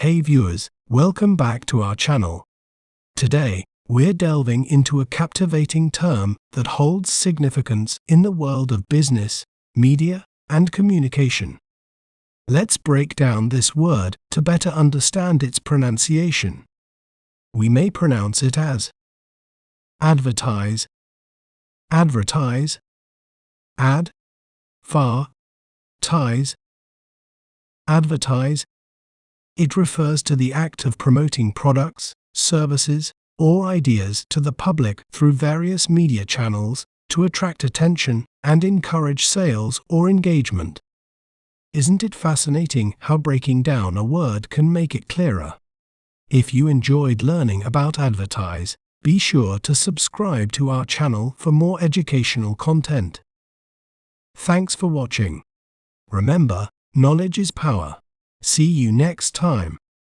Hey viewers, welcome back to our channel. Today, we're delving into a captivating term that holds significance in the world of business, media, and communication. Let's break down this word to better understand its pronunciation. We may pronounce it as advertise, advertise, ad, far, ties, advertise. It refers to the act of promoting products, services, or ideas to the public through various media channels to attract attention and encourage sales or engagement. Isn't it fascinating how breaking down a word can make it clearer? If you enjoyed learning about advertise, be sure to subscribe to our channel for more educational content. Thanks for watching. Remember, knowledge is power. See you next time.